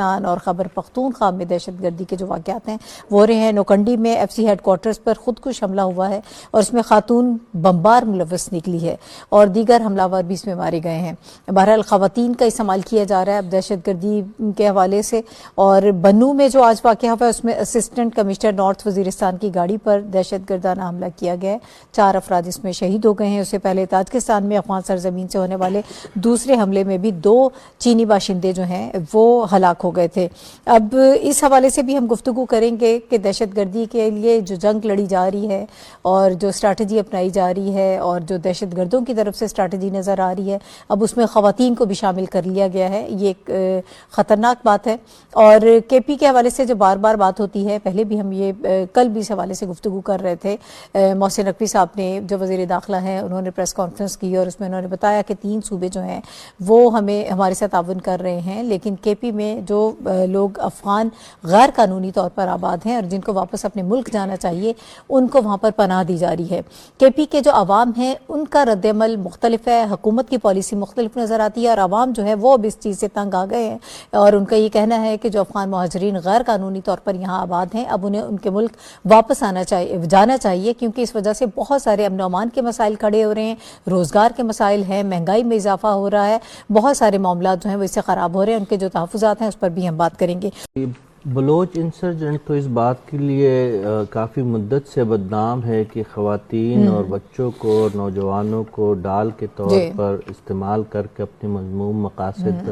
اور خیبر پختونخوا میں دہشت گردی کے جو واقعات ہیں وہ ہو رہے ہیں۔ نوکنڈی میں ایف سی ہیڈ کوارٹرز پر خودکش حملہ ہوا ہے اور اس میں خاتون بمبار ملوث نکلی ہے اور دیگر حملہ آور بھی اس میں مارے گئے ہیں۔ بہرحال خواتین کا استعمال کیا جا رہا ہے اب دہشت گردی کے حوالے سے۔ اور بنو میں جو آج واقعہ ہوا ہے اس میں اسسٹنٹ کمشنر نارتھ وزیرستان کی گاڑی پر دہشت گردانہ حملہ کیا گیا ہے، 4 افراد اس میں شہید ہو گئے ہیں۔ اس سے پہلے تاجکستان میں افغان سرزمین سے ہونے والے دوسرے حملے میں بھی 2 چینی باشندے جو ہیں وہ ہلاک ہو گئے تھے۔ اب اس حوالے سے بھی ہم گفتگو کریں گے کہ دہشت گردی کے لیے جو جنگ لڑی جا رہی ہے اور جو اسٹریٹجی اپنائی جا رہی ہے اور جو دہشت گردوں کی طرف سے اسٹریٹجی نظر آ رہی ہے، اب اس میں خواتین کو بھی شامل کر لیا گیا ہے، یہ ایک خطرناک بات ہے۔ اور کے پی کے حوالے سے جو بار بار بات ہوتی ہے، پہلے بھی ہم یہ کل بھی اس حوالے سے گفتگو کر رہے تھے، محسن نقوی صاحب نے جو وزیر داخلہ ہیں انہوں نے پریس کانفرنس کی اور اس میں انہوں نے بتایا کہ 3 صوبے جو ہیں وہ ہمارے ساتھ تعاون کر رہے ہیں، لیکن کے پی میں جو لوگ افغان غیر قانونی طور پر آباد ہیں اور جن کو واپس اپنے ملک جانا چاہیے ان کو وہاں پر پناہ دی جا رہی ہے۔ کے پی کے جو عوام ہیں ان کا رد عمل مختلف ہے، حکومت کی پالیسی مختلف نظر آتی ہے اور عوام جو ہے وہ اب اس چیز سے تنگ آ گئے ہیں اور ان کا یہ کہنا ہے کہ جو افغان مہاجرین غیر قانونی طور پر یہاں آباد ہیں اب انہیں ان کے ملک واپس جانا چاہیے، کیونکہ اس وجہ سے بہت سارے امن و امان کے مسائل کھڑے ہو رہے ہیں، روزگار کے مسائل ہیں، مہنگائی میں اضافہ ہو رہا ہے، بہت سارے معاملات جو ہیں وہ اس سے خراب ہو رہے ہیں۔ ان کے جو تحفظات ہیں اس پر بھی ہم بات کریں گے۔ بلوچ انسرجنٹ تو اس بات کے لیے کافی مدت سے بدنام ہے کہ خواتین اور بچوں کو، نوجوانوں کو ڈال کے طور پر استعمال کر کے اپنے مذموم مقاصد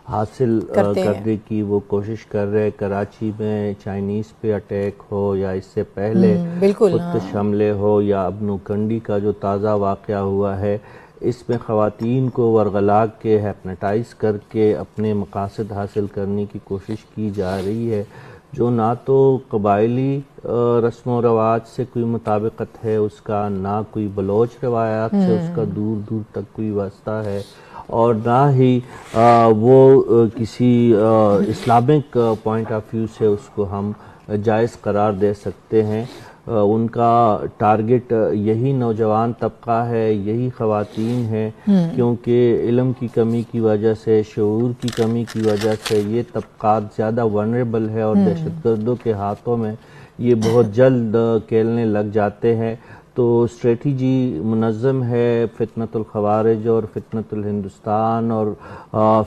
حاصل کرنے کی وہ کوشش کر رہے۔ کراچی میں چائنیز پہ اٹیک ہو یا اس سے پہلے خودکش حملے ہو یا اب نوکنڈی کا جو تازہ واقعہ ہوا ہے، اس میں خواتین کو ورغلا کے ہیپناٹائز کر کے اپنے مقاصد حاصل کرنے کی کوشش کی جا رہی ہے، جو نہ تو قبائلی رسم و رواج سے کوئی مطابقت ہے اس کا، نہ کوئی بلوچ روایات سے اس کا دور دور تک کوئی واسطہ ہے، اور نہ ہی وہ کسی اسلامک پوائنٹ آف ویو سے اس کو ہم جائز قرار دے سکتے ہیں۔ ان کا ٹارگٹ یہی نوجوان طبقہ ہے، یہی خواتین ہے، کیونکہ علم کی کمی کی وجہ سے، شعور کی کمی کی وجہ سے یہ طبقات زیادہ ونریبل ہے اور دہشت گردوں کے ہاتھوں میں یہ بہت جلد کھیلنے لگ جاتے ہیں۔ تو اسٹریٹجی منظم ہے، فتنۃ الخوارج اور فتنۃ الہندوستان اور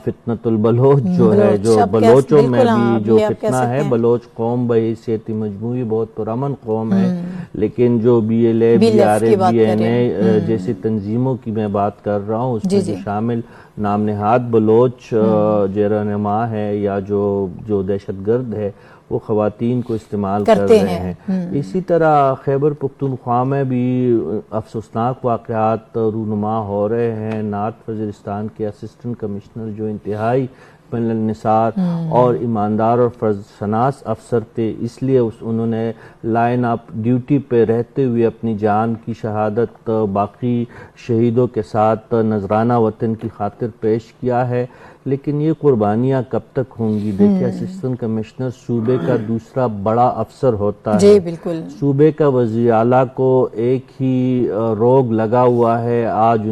فتنۃ البلوچ جو ہے، جو بلوچوں میں بھی جو فتنہ ہے، بلوچ قوم بحیثیت مجموعی بہت پرامن قوم ہے، لیکن جو B L A, B R A, B N A جیسی تنظیموں کی میں بات کر رہا ہوں، اس میں جو شامل نام نہاد بلوچ رہنما ہے یا جو دہشت گرد ہے وہ خواتین کو استعمال کر رہے ہیں۔ اسی طرح خیبر پختونخوا میں بھی افسوسناک واقعات رونما ہو رہے ہیں۔ نارتھ وزیرستان کے اسسٹنٹ کمشنر جو انتہائی بین النثار اور ایماندار اور فرض شناس افسر تھے، اس لیے انہوں نے لائن اپ ڈیوٹی پہ رہتے ہوئے اپنی جان کی شہادت باقی شہیدوں کے ساتھ نذرانہ وطن کی خاطر پیش کیا ہے، لیکن یہ قربانیاں کب تک ہوں گی؟ دیکھیں، اسسٹنٹ کمشنر صوبے کا دوسرا بڑا افسر ہوتا ہے، جی بالکل، صوبے کا وزیر اعلیٰ کو ایک ہی روگ لگا ہوا ہے۔ آج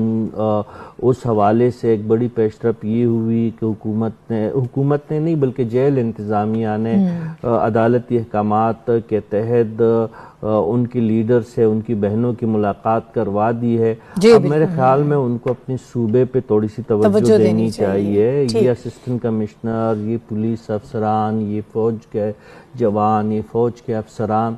اس حوالے سے ایک بڑی پیش رفت یہ ہوئی کہ حکومت نے نہیں بلکہ جیل انتظامیہ نے عدالتی احکامات کے تحت ان کی لیڈر سے ان کی بہنوں کی ملاقات کروا دی ہے۔ اب میرے خیال میں ان کو اپنے صوبے پہ تھوڑی سی توجہ دینی چاہیے۔ یہ اسسٹنٹ کمشنر، یہ پولیس افسران، یہ فوج کے جوان، یہ فوج کے افسران،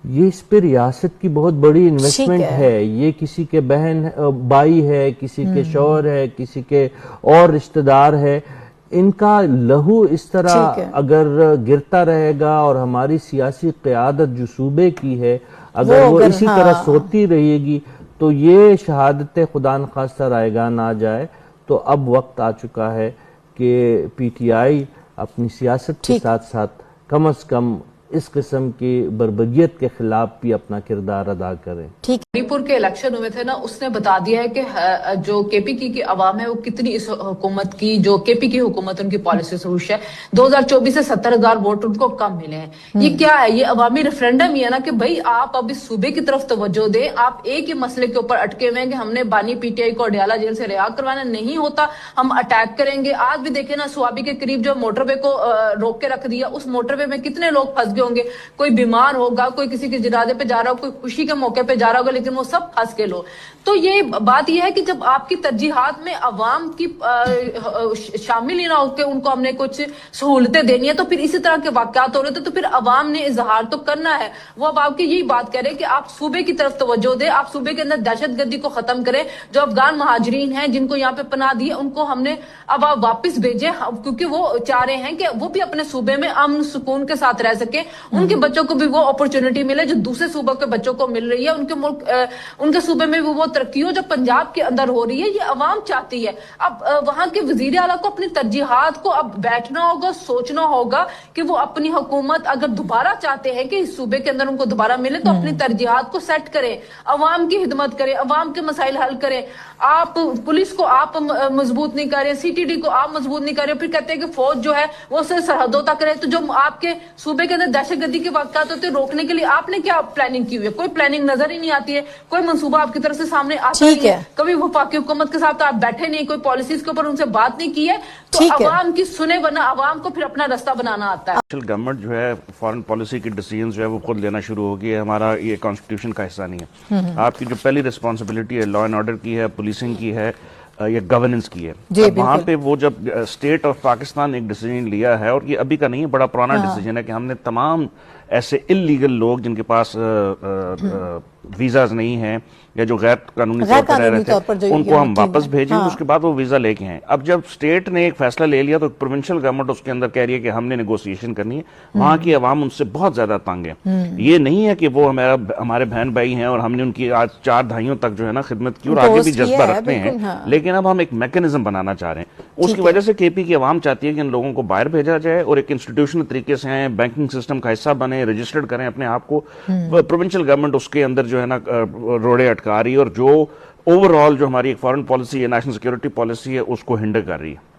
یہ اس پہ ریاست کی بہت بڑی انویسٹمنٹ ہے۔ یہ کسی کے بہن بھائی ہے، کسی کے شوہر ہے، کسی کے اور رشتہ دار ہے، ان کا لہو اس طرح اگر گرتا رہے گا اور ہماری سیاسی قیادت جو صوبے کی ہے اگر وہ اسی طرح سوتی رہے گی تو یہ شہادت خدا نخواستہ رائگان آ جائے۔ تو اب وقت آ چکا ہے کہ پی ٹی آئی اپنی سیاست کے ساتھ ساتھ کم از کم اس قسم کی بربریت کے خلاف بھی اپنا کردار ادا کریں. ٹھیک. منی پور کے الیکشن ہوئے تھے نا، اس نے بتا دیا ہے کہ جو کے پی کی عوام ہے وہ کتنی اس حکومت کی، جو کے پی کی حکومت ان کی پالیسی سے خوش ہے. 2024 سے 70,000 ووٹ ان کو کم ملے ہیں. یہ کیا ہے؟ یہ عوامی ریفرینڈم ہی ہے نا کہ بھائی آپ اب اس صوبے کی طرف توجہ دیں. آپ ایک ہی مسئلے کے اوپر اٹکے ہوئے ہیں کہ ہم نے بانی پی ٹی آئی کو اڈیالہ جیل سے رہا کروانا نہیں ہوتا، ہم اٹیک کریں گے. آج بھی دیکھیں نا، سوابی کے قریب جو موٹر وے کو روک کے رکھ دیا، اس موٹر وے میں کتنے لوگ پھنس گئے ہوں گے. کوئی بیمار ہوگا، کوئی کسی کے جنازے پہ جا رہا ہوگا، کوئی خوشی کے موقع پہ جا رہا ہوگا، لیکن وہ سب پھنس کے لوگ. تو یہ بات یہ ہے کہ جب آپ کی ترجیحات میں عوام کی شامل ہی نہ ہو کے ان کو ہم نے کچھ سہولتیں دینی ہے، تو پھر اسی طرح کے واقعات ہو رہے تھے. تو پھر عوام نے اظہار تو کرنا ہے. وہ اب آپ کی یہی بات کہہ رہے ہیں کہ آپ صوبے کی طرف توجہ دیں، آپ صوبے کے اندر دہشت گردی کو ختم کریں. جو افغان مہاجرین ہیں جن کو یہاں پہ پناہ دی ہے، ان کو ہم نے اب آپ واپس بھیجیں، کیونکہ وہ چاہ رہے ہیں کہ وہ بھی اپنے صوبے میں امن سکون کے ساتھ رہ سکیں. ان کے بچوں کو بھی وہ اپرچونٹی ملے جو دوسرے صوبوں کے بچوں کو مل رہی ہے. ان کے ملک، ان کے صوبے میں وہ ترقی ہو جو پنجاب کے اندر ہو رہی ہے. یہ عوام چاہتی ہے. اب وہاں کے وزیر اعلیٰ کو اپنی ترجیحات کو اب بیٹھنا ہوگا، سوچنا ہوگا کہ وہ اپنی حکومت اگر دوبارہ چاہتے ہیں کہ اس صوبے کے اندر ان کو دوبارہ ملے، تو اپنی ترجیحات کو سیٹ کریں، عوام کی خدمت کریں، عوام کے مسائل حل کریں. آپ پولیس کو آپ مضبوط نہیں کر رہے، سی ٹی ڈی کو آپ مضبوط نہیں کر رہے، پھر کہتے ہیں کہ فوج جو ہے وہ صرف سرحدوں تک رہے. تو جو آپ کے صوبے کے اندر دہشت گردی کے واقعات ہوتے ہیں روکنے کے لیے آپ نے کیا پلاننگ کی ہوئی ہے؟ کوئی پلاننگ نظر ہی نہیں آتی ہے، کوئی منصوبہ آپ کی طرف سے سامنے آتا نہیں ہے. کبھی وفاقی حکومت کے ساتھ آپ بیٹھے نہیں، کوئی پالیسیز کے اوپر ان سے بات نہیں کی ہے. تو عوام کی سنے، ورنہ عوام کو پھر اپنا رستہ بنانا آتا ہے. گورنمنٹ جو ہے فارن پالیسی کی ڈیسیژنز جو ہے وہ خود لینا شروع ہو گئی ہے. ہمارا یہ کانسٹیٹیوشن کا حصہ نہیں ہے. آپ کی جو پہلی رسپانسبلٹی ہے لا اینڈ آرڈر کی ہے، پولیسنگ کی ہے، یہ گورننس کی ہے. وہاں پہ وہ جب اسٹیٹ آف پاکستان نے ایک ڈیسیجن لیا ہے، اور یہ ابھی کا نہیں ہے، بڑا پرانا ڈیسیجن ہے، کہ ہم نے تمام ایسے انلیگل لوگ جن کے پاس ویزاز نہیں ہیں یا جو غیر قانونی طور پر رہ رہے تھے، ان کو ہم واپس بھیجیں. اس کے بعد وہ ویزا لے کے ہیں. اب جب اسٹیٹ نے ایک فیصلہ لے لیا تو پروونشل گورنمنٹ اس کے اندر کہہ رہی ہے کہ ہم نے نیگوسیشن کرنی ہے. وہاں کی عوام ان سے بہت زیادہ تنگ ہے. یہ نہیں ہے کہ وہ ہمارے بہن بھائی ہیں اور ہم نے ان کی آج 4 دہائیوں تک جو ہے نا خدمت کی، اور آگے بھی جذبہ رکھتے ہیں، لیکن اب ہم ایک میکینزم بنانا چاہ رہے ہیں. اس کی وجہ سے کے پی کی عوام چاہتی ہے کہ ان لوگوں کو باہر بھیجا جائے اور ایک انسٹیٹیوشنل طریقے سے ہیں، بینکنگ سسٹم کا حصہ بنے، رجسٹرڈ کریں اپنے آپ کو. پروونشل گورنمنٹ اس کے اندر جو ہے نا روڑے اٹکا رہی ہے، اور جو اوور آل جو ہماری ایک فارن پالیسی ہے، نیشنل سیکورٹی پالیسی ہے، اس کو ہنڈر کر رہی ہے.